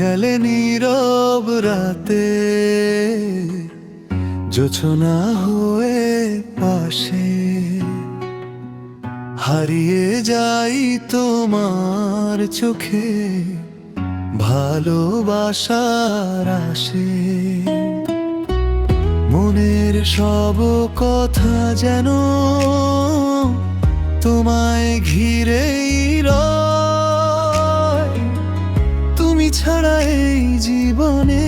গেলে নীরব রাতে জোছনা হয়ে পাশে, হারিয়ে যাই তোমার চোখে ভালোবাসার আসে। মনের সব কথা যেন তোমায় ঘিরেই রয়, তুমি ছাড়া এই জীবনে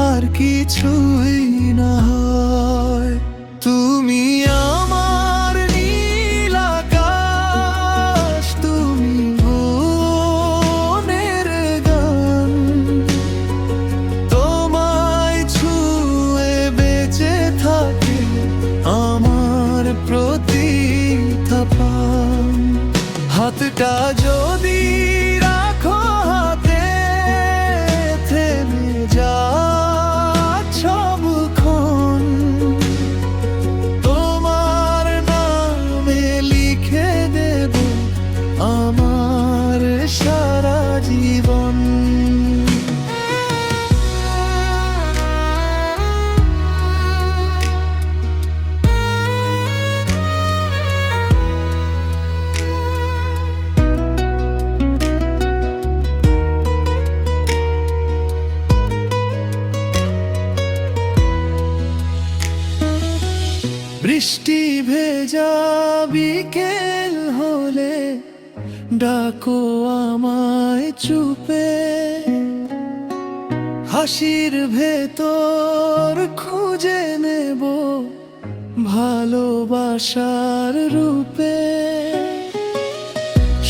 আর কিছুই না হয়। তুমি আমার নীল আকাশ, তুমি মনের গান, তোমায় ছুঁয়ে বেঁচে থাকে আমার প্রতিটা প্রাণ। হাতটা যদি রাখো হাতে, থেমে যা সবক্ষণ, তোমার নামে লিখে দেব আমার সারা জীবন। বৃষ্টি ভেজা বিকেল হলে ডাকো আমায় চুপে, হাসির ভেতর খুঁজে নেব ভালোবাসার রূপে।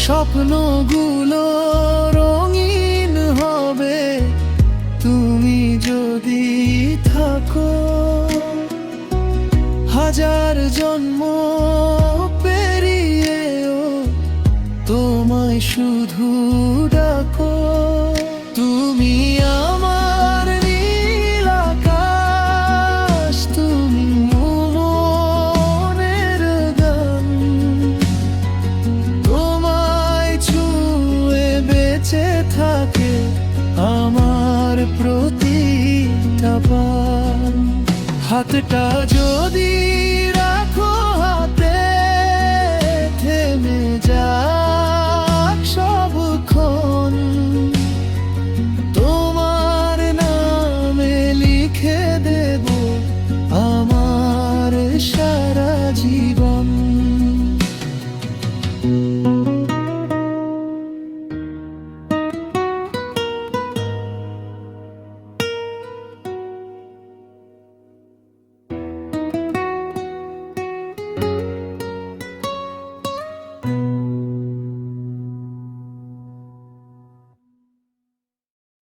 স্বপ্নগুলো রঙিন হবে তুমি যদি থাকো, হাজার জন্ম পেরিয়েও তোমায় শুধু ডাকো। তুমি আমার নীল আকাশ, তুমি মনের গান, তোমায় ছুঁয়ে বেঁচে থাকে আমার প্রতিটা প্রাণ। হাতটা